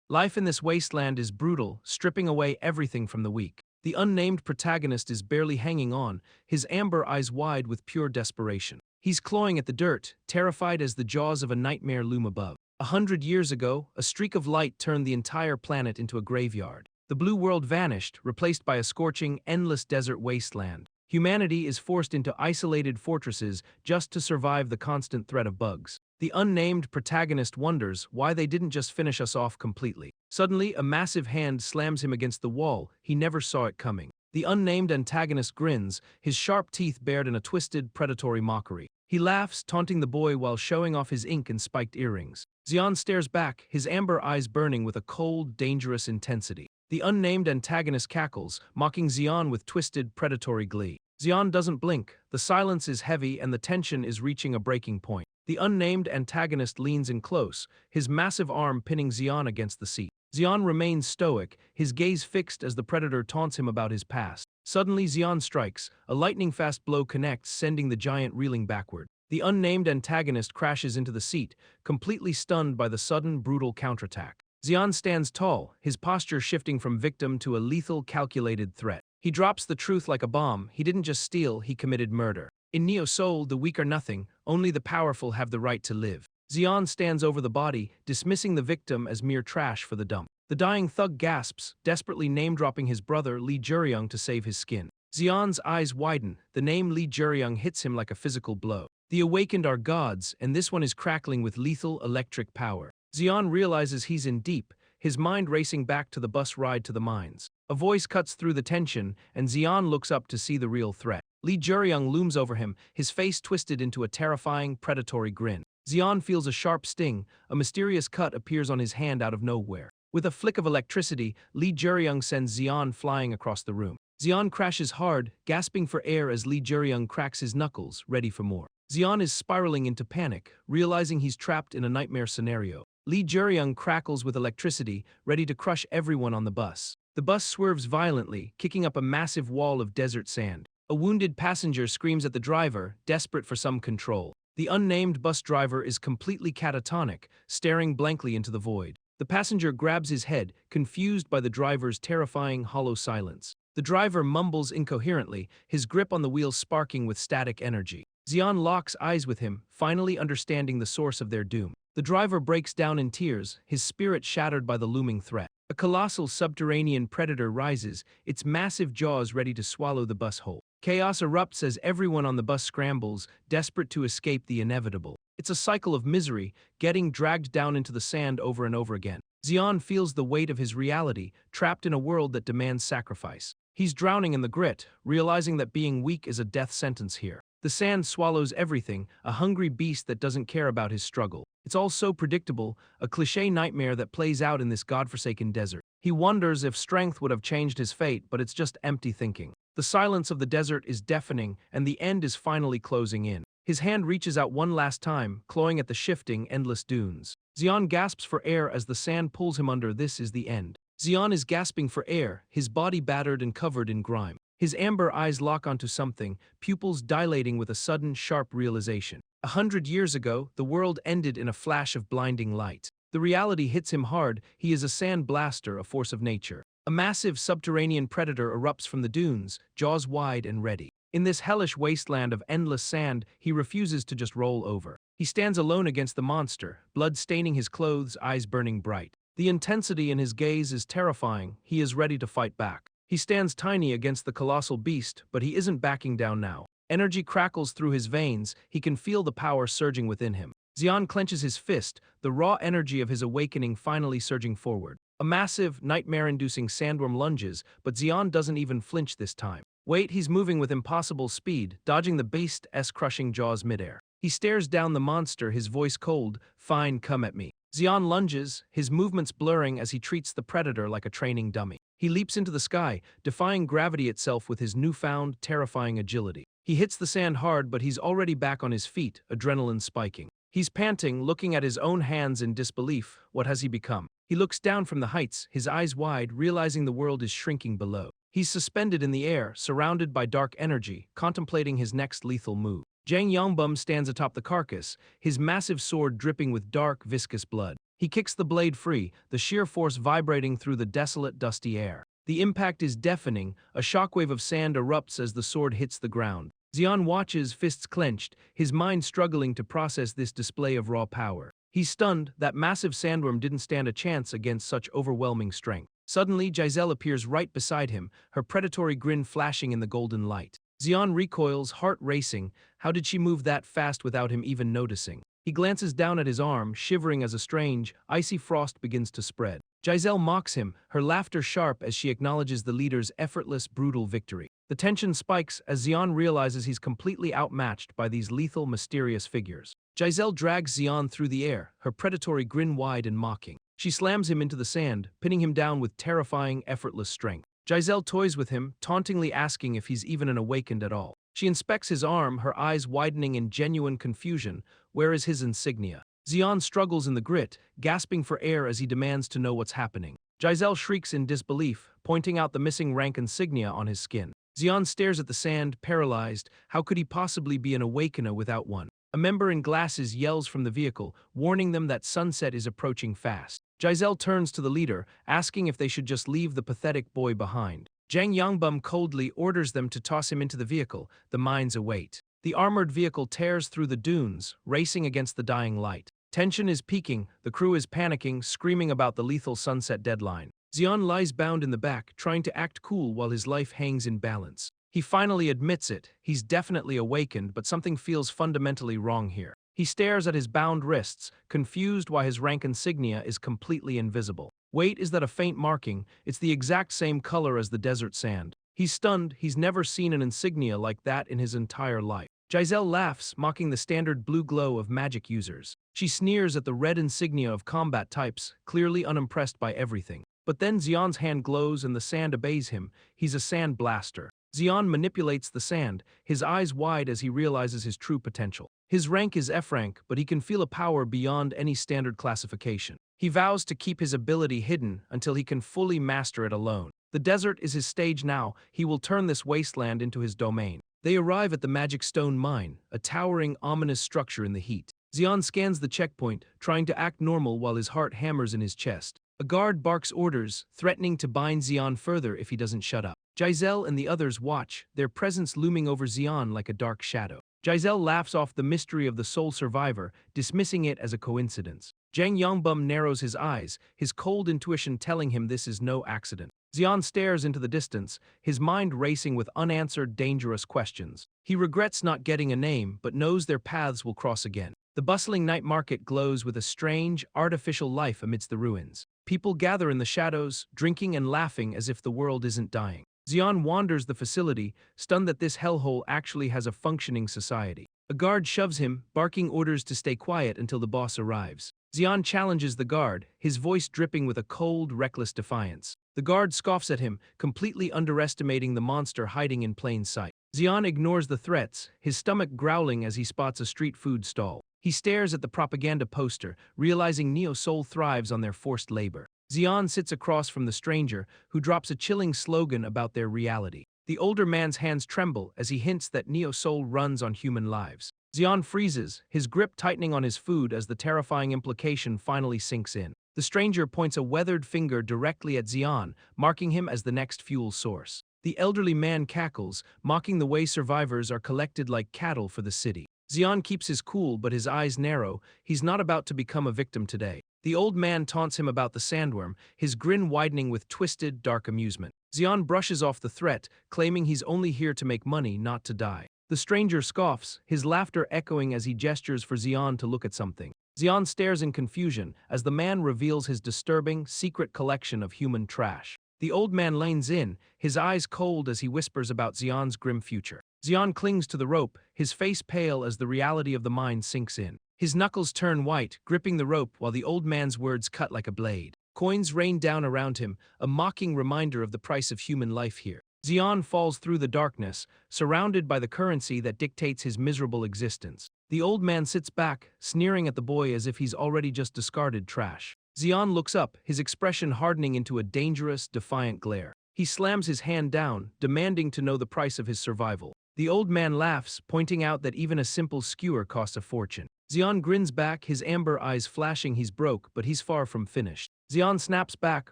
Life in this wasteland is brutal, stripping away everything from the weak. The unnamed protagonist is barely hanging on, his amber eyes wide with pure desperation. He's clawing at the dirt, terrified as the jaws of a nightmare loom above. 100 years ago, a streak of light turned the entire planet into a graveyard. The blue world vanished, replaced by a scorching, endless desert wasteland. Humanity is forced into isolated fortresses just to survive the constant threat of bugs. The unnamed protagonist wonders why they didn't just finish us off completely. Suddenly, a massive hand slams him against the wall. He never saw it coming. The unnamed antagonist grins, his sharp teeth bared in a twisted, predatory mockery. He laughs, taunting the boy while showing off his ink and spiked earrings. Xian stares back, his amber eyes burning with a cold, dangerous intensity. The unnamed antagonist cackles, mocking Xian with twisted, predatory glee. Xian doesn't blink, the silence is heavy and the tension is reaching a breaking point. The unnamed antagonist leans in close, his massive arm pinning Xian against the seat. Xian remains stoic, his gaze fixed as the predator taunts him about his past. Suddenly Xian strikes, a lightning-fast blow connects, sending the giant reeling backward. The unnamed antagonist crashes into the seat, completely stunned by the sudden, brutal counterattack. Xian stands tall, his posture shifting from victim to a lethal, calculated threat. He drops the truth like a bomb. He didn't just steal, he committed murder. In Neo Soul, the weak are nothing, only the powerful have the right to live. Xian stands over the body, dismissing the victim as mere trash for the dump. The dying thug gasps, desperately name-dropping his brother Lee Juryung to save his skin. Xian's eyes widen, the name Lee Juryung hits him like a physical blow. The awakened are gods, and this one is crackling with lethal electric power. Xian realizes he's in deep, his mind racing back to the bus ride to the mines. A voice cuts through the tension, and Xian looks up to see the real threat. Lee Juryung looms over him, his face twisted into a terrifying, predatory grin. Xian feels a sharp sting, a mysterious cut appears on his hand out of nowhere. With a flick of electricity, Lee Juryung sends Xian flying across the room. Xian crashes hard, gasping for air as Lee Juryung cracks his knuckles, ready for more. Xian is spiraling into panic, realizing he's trapped in a nightmare scenario. Lee Juryung crackles with electricity, ready to crush everyone on the bus. The bus swerves violently, kicking up a massive wall of desert sand. A wounded passenger screams at the driver, desperate for some control. The unnamed bus driver is completely catatonic, staring blankly into the void. The passenger grabs his head, confused by the driver's terrifying, hollow silence. The driver mumbles incoherently, his grip on the wheel sparking with static energy. Xian locks eyes with him, finally understanding the source of their doom. The driver breaks down in tears, his spirit shattered by the looming threat. A colossal subterranean predator rises, its massive jaws ready to swallow the bus whole. Chaos erupts as everyone on the bus scrambles, desperate to escape the inevitable. It's a cycle of misery, getting dragged down into the sand over and over again. Xian feels the weight of his reality, trapped in a world that demands sacrifice. He's drowning in the grit, realizing that being weak is a death sentence here. The sand swallows everything, a hungry beast that doesn't care about his struggle. It's all so predictable, a cliché nightmare that plays out in this godforsaken desert. He wonders if strength would have changed his fate, but it's just empty thinking. The silence of the desert is deafening, and the end is finally closing in. His hand reaches out one last time, clawing at the shifting, endless dunes. Xian gasps for air as the sand pulls him under. This is the end. Xian is gasping for air, his body battered and covered in grime. His amber eyes lock onto something, pupils dilating with a sudden, sharp realization. 100 years ago, the world ended in a flash of blinding light. The reality hits him hard. He is a sand blaster, a force of nature. A massive subterranean predator erupts from the dunes, jaws wide and ready. In this hellish wasteland of endless sand, he refuses to just roll over. He stands alone against the monster, blood staining his clothes, eyes burning bright. The intensity in his gaze is terrifying. He is ready to fight back. He stands tiny against the colossal beast, but he isn't backing down now. Energy crackles through his veins, he can feel the power surging within him. Xian clenches his fist, the raw energy of his awakening finally surging forward. A massive, nightmare-inducing sandworm lunges, but Xian doesn't even flinch this time. Wait, he's moving with impossible speed, dodging the beast's crushing jaws midair. He stares down the monster, his voice cold, "Fine, come at me." Xian lunges, his movements blurring as he treats the predator like a training dummy. He leaps into the sky, defying gravity itself with his newfound, terrifying agility. He hits the sand hard, but he's already back on his feet, adrenaline spiking. He's panting, looking at his own hands in disbelief. What has he become? He looks down from the heights, his eyes wide, realizing the world is shrinking below. He's suspended in the air, surrounded by dark energy, contemplating his next lethal move. Jang Yongbum stands atop the carcass, his massive sword dripping with dark, viscous blood. He kicks the blade free, the sheer force vibrating through the desolate, dusty air. The impact is deafening, a shockwave of sand erupts as the sword hits the ground. Xian watches, fists clenched, his mind struggling to process this display of raw power. He's stunned that massive sandworm didn't stand a chance against such overwhelming strength. Suddenly, Giselle appears right beside him, her predatory grin flashing in the golden light. Xian recoils, heart racing. How did she move that fast without him even noticing? He glances down at his arm, shivering as a strange, icy frost begins to spread. Giselle mocks him, her laughter sharp as she acknowledges the leader's effortless, brutal victory. The tension spikes as Xian realizes he's completely outmatched by these lethal, mysterious figures. Giselle drags Xian through the air, her predatory grin wide and mocking. She slams him into the sand, pinning him down with terrifying, effortless strength. Giselle toys with him, tauntingly asking if he's even an awakened at all. She inspects his arm, her eyes widening in genuine confusion. Where is his insignia? Xian struggles in the grit, gasping for air as he demands to know what's happening. Giselle shrieks in disbelief, pointing out the missing rank insignia on his skin. Xian stares at the sand, paralyzed. How could he possibly be an awakener without one? A member in glasses yells from the vehicle, warning them that sunset is approaching fast. Giselle turns to the leader, asking if they should just leave the pathetic boy behind. Zhang Yangbum coldly orders them to toss him into the vehicle. The mines await. The armored vehicle tears through the dunes, racing against the dying light. Tension is peaking, the crew is panicking, screaming about the lethal sunset deadline. Xian lies bound in the back, trying to act cool while his life hangs in balance. He finally admits it, he's definitely awakened, but something feels fundamentally wrong here. He stares at his bound wrists, confused why his rank insignia is completely invisible. Wait, is that a faint marking? It's the exact same color as the desert sand. He's stunned, he's never seen an insignia like that in his entire life. Giselle laughs, mocking the standard blue glow of magic users. She sneers at the red insignia of combat types, clearly unimpressed by everything. But then Xian's hand glows and the sand obeys him. He's a sand blaster. Xian manipulates the sand, his eyes wide as he realizes his true potential. His rank is F rank, but he can feel a power beyond any standard classification. He vows to keep his ability hidden until he can fully master it alone. The desert is his stage now. He will turn this wasteland into his domain. They arrive at the Magic Stone Mine, a towering, ominous structure in the heat. Xian scans the checkpoint, trying to act normal while his heart hammers in his chest. A guard barks orders, threatening to bind Xian further if he doesn't shut up. Giselle and the others watch, their presence looming over Xian like a dark shadow. Giselle laughs off the mystery of the sole survivor, dismissing it as a coincidence. Zhang Yangbum narrows his eyes, his cold intuition telling him this is no accident. Xian stares into the distance, his mind racing with unanswered, dangerous questions. He regrets not getting a name, but knows their paths will cross again. The bustling night market glows with a strange, artificial life amidst the ruins. People gather in the shadows, drinking and laughing as if the world isn't dying. Xian wanders the facility, stunned that this hellhole actually has a functioning society. A guard shoves him, barking orders to stay quiet until the boss arrives. Xian challenges the guard, his voice dripping with a cold, reckless defiance. The guard scoffs at him, completely underestimating the monster hiding in plain sight. Xian ignores the threats, his stomach growling as he spots a street food stall. He stares at the propaganda poster, realizing Neo Soul thrives on their forced labor. Xian sits across from the stranger, who drops a chilling slogan about their reality. The older man's hands tremble as he hints that Neo Soul runs on human lives. Xian freezes, his grip tightening on his food as the terrifying implication finally sinks in. The stranger points a weathered finger directly at Xian, marking him as the next fuel source. The elderly man cackles, mocking the way survivors are collected like cattle for the city. Xian keeps his cool, but his eyes narrow. He's not about to become a victim today. The old man taunts him about the sandworm, his grin widening with twisted, dark amusement. Xian brushes off the threat, claiming he's only here to make money, not to die. The stranger scoffs, his laughter echoing as he gestures for Xian to look at something. Xian stares in confusion as the man reveals his disturbing, secret collection of human trash. The old man leans in, his eyes cold as he whispers about Xian's grim future. Xian clings to the rope, his face pale as the reality of the mine sinks in. His knuckles turn white, gripping the rope while the old man's words cut like a blade. Coins rain down around him, a mocking reminder of the price of human life here. Xian falls through the darkness, surrounded by the currency that dictates his miserable existence. The old man sits back, sneering at the boy as if he's already just discarded trash. Xian looks up, his expression hardening into a dangerous, defiant glare. He slams his hand down, demanding to know the price of his survival. The old man laughs, pointing out that even a simple skewer costs a fortune. Xian grins back, his amber eyes flashing. He's broke, but he's far from finished. Xian snaps back,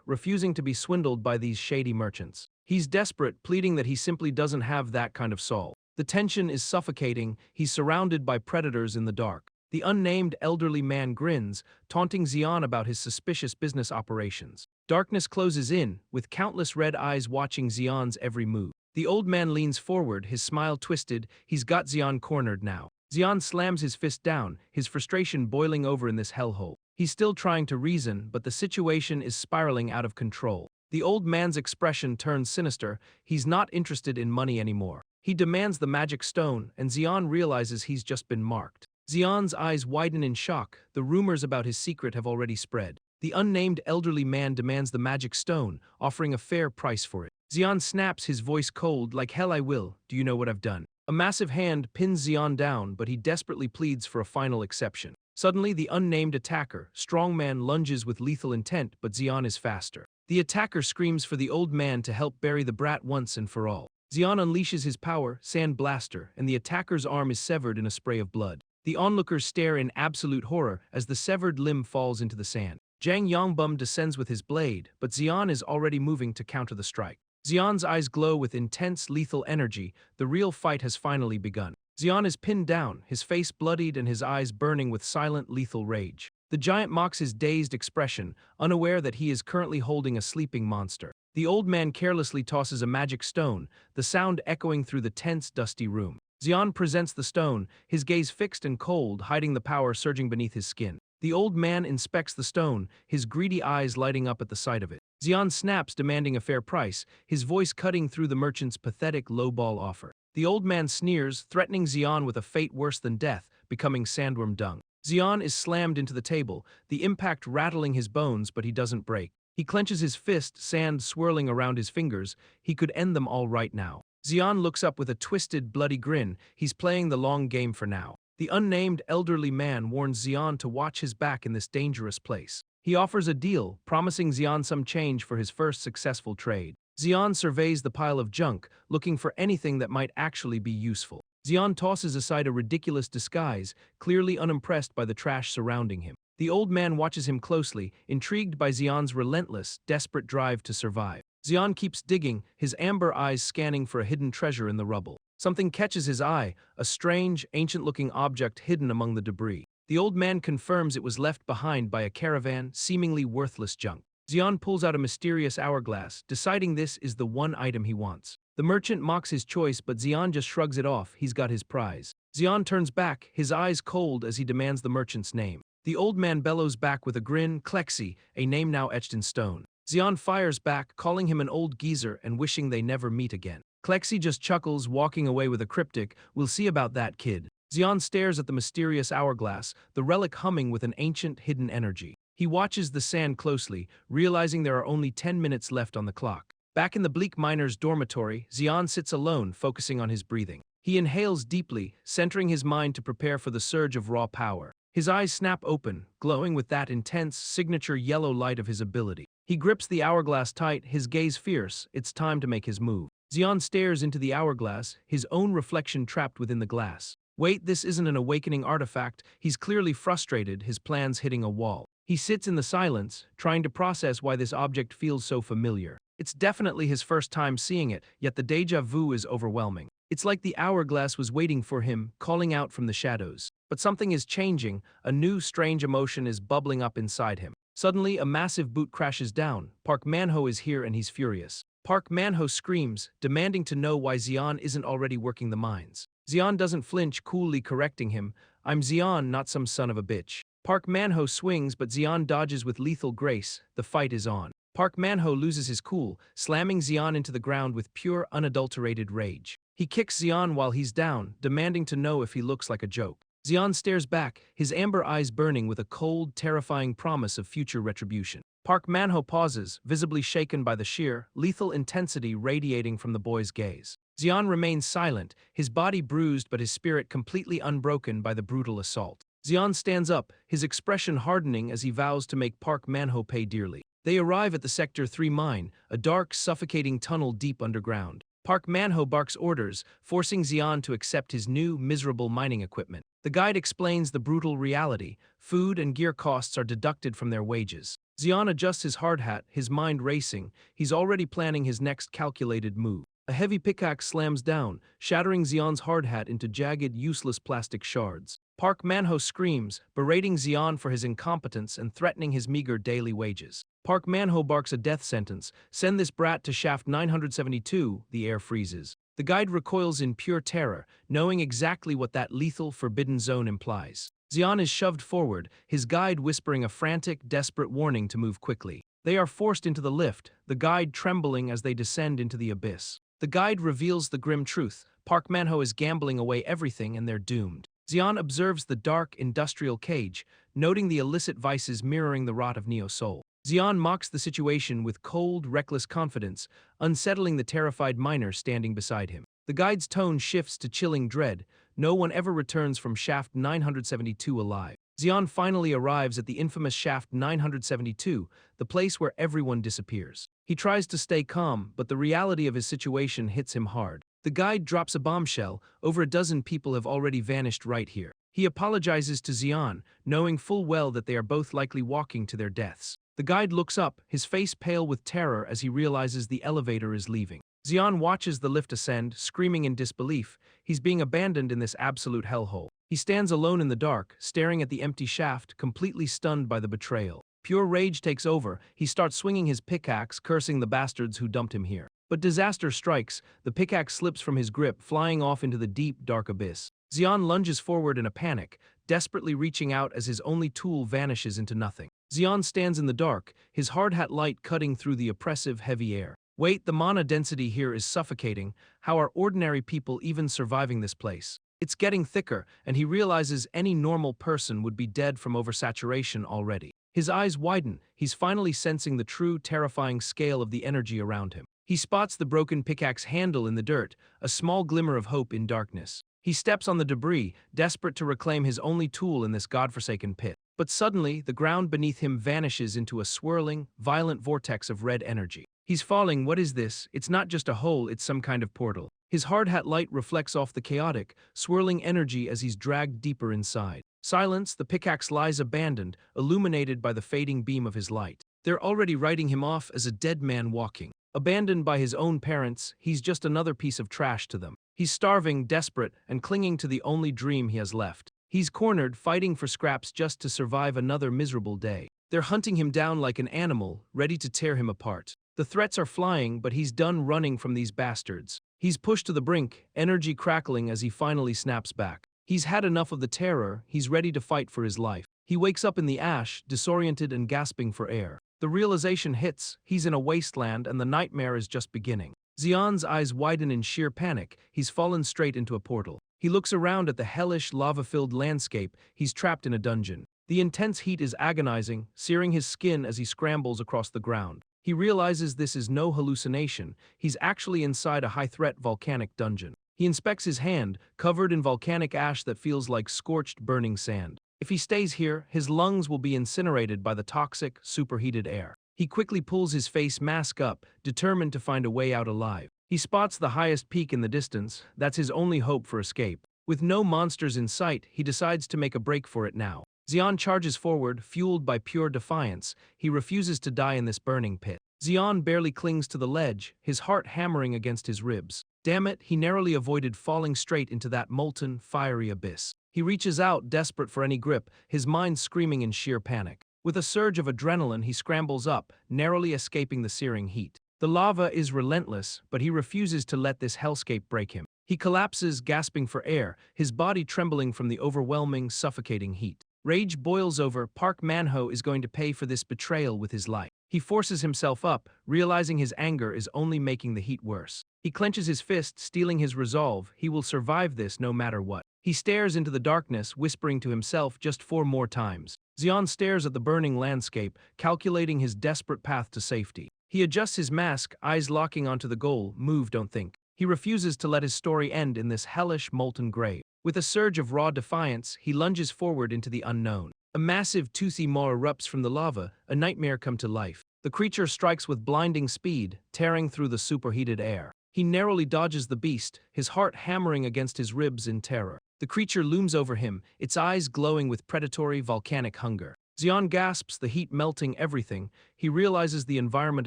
refusing to be swindled by these shady merchants. He's desperate, pleading that he simply doesn't have that kind of soul. The tension is suffocating. He's surrounded by predators in the dark. The unnamed elderly man grins, taunting Xian about his suspicious business operations. Darkness closes in, with countless red eyes watching Xian's every move. The old man leans forward, his smile twisted. He's got Xian cornered now. Xian slams his fist down, his frustration boiling over in this hellhole. He's still trying to reason, but the situation is spiraling out of control. The old man's expression turns sinister. He's not interested in money anymore. He demands the magic stone, and Xian realizes he's just been marked. Xian's eyes widen in shock. The rumors about his secret have already spread. The unnamed elderly man demands the magic stone, offering a fair price for it. Xian snaps, his voice cold, like hell I will. Do you know what I've done? A massive hand pins Xian down, but he desperately pleads for a final exception. Suddenly, the unnamed attacker, strongman, lunges with lethal intent, but Xian is faster. The attacker screams for the old man to help bury the brat once and for all. Xian unleashes his power, Sand Blaster, and the attacker's arm is severed in a spray of blood. The onlookers stare in absolute horror as the severed limb falls into the sand. Zhang Yongbum descends with his blade, but Xian is already moving to counter the strike. Xian's eyes glow with intense, lethal energy. The real fight has finally begun. Xian is pinned down, his face bloodied and his eyes burning with silent, lethal rage. The giant mocks his dazed expression, unaware that he is currently holding a sleeping monster. The old man carelessly tosses a magic stone, the sound echoing through the tense, dusty room. Xian presents the stone, his gaze fixed and cold, hiding the power surging beneath his skin. The old man inspects the stone, his greedy eyes lighting up at the sight of it. Xian snaps, demanding a fair price, his voice cutting through the merchant's pathetic lowball offer. The old man sneers, threatening Xian with a fate worse than death, becoming sandworm dung. Xian is slammed into the table, the impact rattling his bones, but he doesn't break. He clenches his fist, sand swirling around his fingers. He could end them all right now. Xian looks up with a twisted, bloody grin. He's playing the long game for now. The unnamed elderly man warns Xian to watch his back in this dangerous place. He offers a deal, promising Xian some change for his first successful trade. Xian surveys the pile of junk, looking for anything that might actually be useful. Xian tosses aside a ridiculous disguise, clearly unimpressed by the trash surrounding him. The old man watches him closely, intrigued by Xian's relentless, desperate drive to survive. Xian keeps digging, his amber eyes scanning for a hidden treasure in the rubble. Something catches his eye, a strange, ancient-looking object hidden among the debris. The old man confirms it was left behind by a caravan, seemingly worthless junk. Xian pulls out a mysterious hourglass, deciding this is the one item he wants. The merchant mocks his choice, but Xian just shrugs it off. He's got his prize. Xian turns back, his eyes cold as he demands the merchant's name. The old man bellows back with a grin, Klexi, a name now etched in stone. Xian fires back, calling him an old geezer and wishing they never meet again. Klexi just chuckles, walking away with a cryptic, "We'll see about that, kid." Xian stares at the mysterious hourglass, the relic humming with an ancient, hidden energy. He watches the sand closely, realizing there are only 10 minutes left on the clock. Back in the bleak miner's dormitory, Xian sits alone, focusing on his breathing. He inhales deeply, centering his mind to prepare for the surge of raw power. His eyes snap open, glowing with that intense, signature yellow light of his ability. He grips the hourglass tight, his gaze fierce. It's time to make his move. Xian stares into the hourglass, his own reflection trapped within the glass. Wait, this isn't an awakening artifact. He's clearly frustrated, his plans hitting a wall. He sits in the silence, trying to process why this object feels so familiar. It's definitely his first time seeing it, yet the deja vu is overwhelming. It's like the hourglass was waiting for him, calling out from the shadows. But something is changing, a new strange emotion is bubbling up inside him. Suddenly, a massive boot crashes down. Park Manho is here and he's furious. Park Manho screams, demanding to know why Xian isn't already working the mines. Xian doesn't flinch, coolly correcting him. "I'm Xian, not some son of a bitch." Park Manho swings, but Xian dodges with lethal grace. The fight is on. Park Manho loses his cool, slamming Xian into the ground with pure, unadulterated rage. He kicks Xian while he's down, demanding to know if he looks like a joke. Xian stares back, his amber eyes burning with a cold, terrifying promise of future retribution. Park Manho pauses, visibly shaken by the sheer, lethal intensity radiating from the boy's gaze. Xian remains silent, his body bruised but his spirit completely unbroken by the brutal assault. Xian stands up, his expression hardening as he vows to make Park Manho pay dearly. They arrive at the Sector 3 mine, a dark, suffocating tunnel deep underground. Park Manho barks orders, forcing Xian to accept his new, miserable mining equipment. The guide explains the brutal reality: food and gear costs are deducted from their wages. Xian adjusts his hard hat, his mind racing. He's already planning his next calculated move. A heavy pickaxe slams down, shattering Xian's hard hat into jagged, useless plastic shards. Park Manho screams, berating Xian for his incompetence and threatening his meager daily wages. Park Manho barks a death sentence: "Send this brat to shaft 972, the air freezes." The guide recoils in pure terror, knowing exactly what that lethal, forbidden zone implies. Xian is shoved forward, his guide whispering a frantic, desperate warning to move quickly. They are forced into the lift, the guide trembling as they descend into the abyss. The guide reveals the grim truth: Park Manho is gambling away everything and they're doomed. Xian observes the dark, industrial cage, noting the illicit vices mirroring the rot of Neo-Soul. Xian mocks the situation with cold, reckless confidence, unsettling the terrified miner standing beside him. The guide's tone shifts to chilling dread: no one ever returns from shaft 972 alive. Xian finally arrives at the infamous shaft 972, the place where everyone disappears. He tries to stay calm, but the reality of his situation hits him hard. The guide drops a bombshell: over a dozen people have already vanished right here. He apologizes to Xian, knowing full well that they are both likely walking to their deaths. The guide looks up, his face pale with terror as he realizes the elevator is leaving. Xian watches the lift ascend, screaming in disbelief. He's being abandoned in this absolute hellhole. He stands alone in the dark, staring at the empty shaft, completely stunned by the betrayal. Pure rage takes over. He starts swinging his pickaxe, cursing the bastards who dumped him here. But disaster strikes. The pickaxe slips from his grip, flying off into the deep, dark abyss. Xian lunges forward in a panic, desperately reaching out as his only tool vanishes into nothing. Xian stands in the dark, his hard hat light cutting through the oppressive, heavy air. Wait, the mana density here is suffocating. How are ordinary people even surviving this place? It's getting thicker, and he realizes any normal person would be dead from oversaturation already. His eyes widen. He's finally sensing the true, terrifying scale of the energy around him. He spots the broken pickaxe handle in the dirt, a small glimmer of hope in darkness. He steps on the debris, desperate to reclaim his only tool in this godforsaken pit. But suddenly, the ground beneath him vanishes into a swirling, violent vortex of red energy. He's falling. What is this? It's not just a hole, it's some kind of portal. His hard hat light reflects off the chaotic, swirling energy as he's dragged deeper inside. Silence, the pickaxe lies abandoned, illuminated by the fading beam of his light. They're already writing him off as a dead man walking. Abandoned by his own parents, he's just another piece of trash to them. He's starving, desperate, and clinging to the only dream he has left. He's cornered, fighting for scraps just to survive another miserable day. They're hunting him down like an animal, ready to tear him apart. The threats are flying, but he's done running from these bastards. He's pushed to the brink, energy crackling as he finally snaps back. He's had enough of the terror, he's ready to fight for his life. He wakes up in the ash, disoriented and gasping for air. The realization hits: he's in a wasteland and the nightmare is just beginning. Xian's eyes widen in sheer panic. He's fallen straight into a portal. He looks around at the hellish, lava-filled landscape. He's trapped in a dungeon. The intense heat is agonizing, searing his skin as he scrambles across the ground. He realizes this is no hallucination. He's actually inside a high-threat volcanic dungeon. He inspects his hand, covered in volcanic ash that feels like scorched, burning sand. If he stays here, his lungs will be incinerated by the toxic, superheated air. He quickly pulls his face mask up, determined to find a way out alive. He spots the highest peak in the distance. That's his only hope for escape. With no monsters in sight, he decides to make a break for it now. Xian charges forward, fueled by pure defiance. He refuses to die in this burning pit. Xian barely clings to the ledge, his heart hammering against his ribs. Damn it, he narrowly avoided falling straight into that molten, fiery abyss. He reaches out, desperate for any grip, his mind screaming in sheer panic. With a surge of adrenaline, he scrambles up, narrowly escaping the searing heat. The lava is relentless, but he refuses to let this hellscape break him. He collapses, gasping for air, his body trembling from the overwhelming, suffocating heat. Rage boils over. Park Manho is going to pay for this betrayal with his life. He forces himself up, realizing his anger is only making the heat worse. He clenches his fist, steeling his resolve. He will survive this no matter what. He stares into the darkness, whispering to himself just 4 more times. Xian stares at the burning landscape, calculating his desperate path to safety. He adjusts his mask, eyes locking onto the goal: move, don't think. He refuses to let his story end in this hellish, molten grave. With a surge of raw defiance, he lunges forward into the unknown. A massive toothy maw erupts from the lava, a nightmare come to life. The creature strikes with blinding speed, tearing through the superheated air. He narrowly dodges the beast, his heart hammering against his ribs in terror. The creature looms over him, its eyes glowing with predatory volcanic hunger. Xian gasps, the heat melting everything. He realizes the environment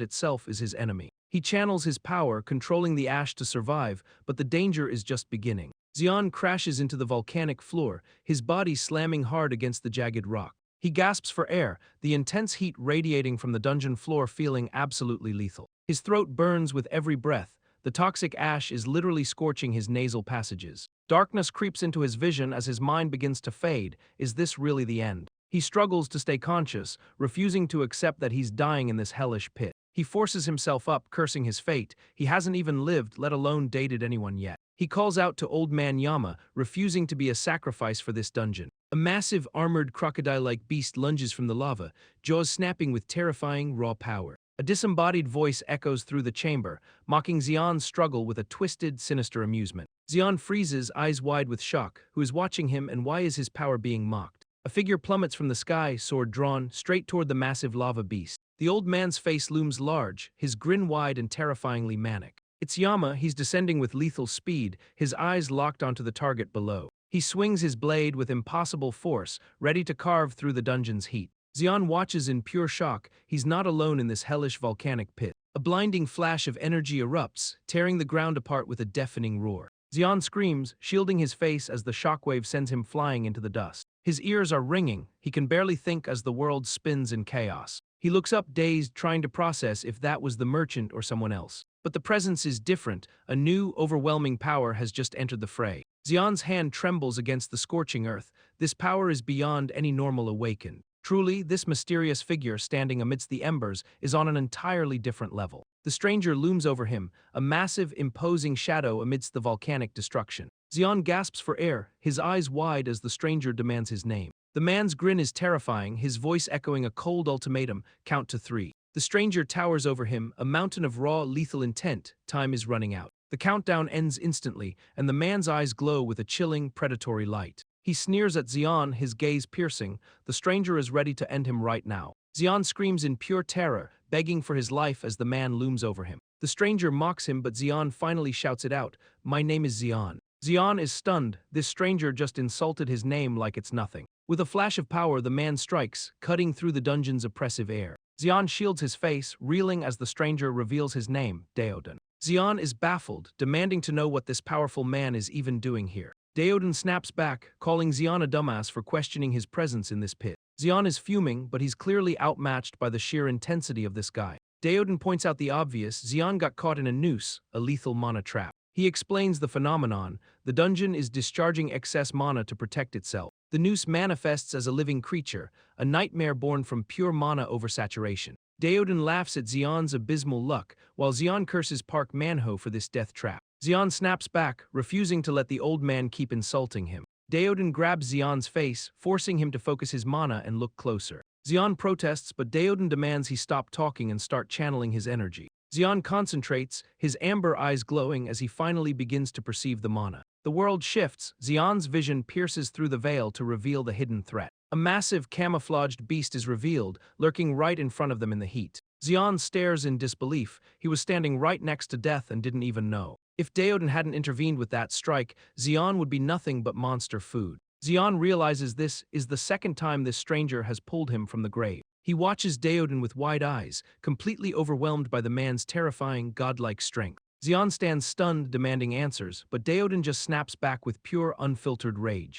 itself is his enemy. He channels his power, controlling the ash to survive, but the danger is just beginning. Xian crashes into the volcanic floor, his body slamming hard against the jagged rock. He gasps for air, the intense heat radiating from the dungeon floor feeling absolutely lethal. His throat burns with every breath. The toxic ash is literally scorching his nasal passages. Darkness creeps into his vision as his mind begins to fade. Is this really the end? He struggles to stay conscious, refusing to accept that he's dying in this hellish pit. He forces himself up, cursing his fate. He hasn't even lived, let alone dated anyone yet. He calls out to Old Man Yama, refusing to be a sacrifice for this dungeon. A massive, armored, crocodile-like beast lunges from the lava, jaws snapping with terrifying, raw power. A disembodied voice echoes through the chamber, mocking Xian's struggle with a twisted, sinister amusement. Xian freezes, eyes wide with shock. Who is watching him, and why is his power being mocked? A figure plummets from the sky, sword drawn, straight toward the massive lava beast. The old man's face looms large, his grin wide and terrifyingly manic. It's Yama. He's descending with lethal speed, his eyes locked onto the target below. He swings his blade with impossible force, ready to carve through the dungeon's heat. Xian watches in pure shock. He's not alone in this hellish volcanic pit. A blinding flash of energy erupts, tearing the ground apart with a deafening roar. Xian screams, shielding his face as the shockwave sends him flying into the dust. His ears are ringing. He can barely think as the world spins in chaos. He looks up dazed, trying to process if that was the merchant or someone else. But the presence is different. A new, overwhelming power has just entered the fray. Xian's hand trembles against the scorching earth. This power is beyond any normal awakened. Truly, this mysterious figure standing amidst the embers is on an entirely different level. The stranger looms over him, a massive, imposing shadow amidst the volcanic destruction. Xian gasps for air, his eyes wide as the stranger demands his name. The man's grin is terrifying, his voice echoing a cold ultimatum, count to 3. The stranger towers over him, a mountain of raw, lethal intent. Time is running out. The countdown ends instantly, and the man's eyes glow with a chilling, predatory light. He sneers at Xian, his gaze piercing. The stranger is ready to end him right now. Xian screams in pure terror, begging for his life as the man looms over him. The stranger mocks him, but Xian finally shouts it out. My name is Xian. Xian is stunned. This stranger just insulted his name like it's nothing. With a flash of power, the man strikes, cutting through the dungeon's oppressive air. Xian shields his face, reeling as the stranger reveals his name, Daodan. Xian is baffled, demanding to know what this powerful man is even doing here. Daodan snaps back, calling Xian a dumbass for questioning his presence in this pit. Xian is fuming, but he's clearly outmatched by the sheer intensity of this guy. Daodan points out the obvious. Xian got caught in a noose, a lethal mana trap. He explains the phenomenon. The dungeon is discharging excess mana to protect itself. The noose manifests as a living creature, a nightmare born from pure mana oversaturation. Daodan laughs at Xian's abysmal luck, while Xian curses Park Manhwa for this death trap. Xian snaps back, refusing to let the old man keep insulting him. Daodan grabs Xian's face, forcing him to focus his mana and look closer. Xian protests, but Daodan demands he stop talking and start channeling his energy. Xian concentrates, his amber eyes glowing as he finally begins to perceive the mana. The world shifts. Xian's vision pierces through the veil to reveal the hidden threat. A massive, camouflaged beast is revealed, lurking right in front of them in the heat. Xian stares in disbelief. He was standing right next to death and didn't even know. If Daodan hadn't intervened with that strike, Xian would be nothing but monster food. Xian realizes this is the second time this stranger has pulled him from the grave. He watches Daodan with wide eyes, completely overwhelmed by the man's terrifying, godlike strength. Xian stands stunned, demanding answers, but Daodan just snaps back with pure, unfiltered rage.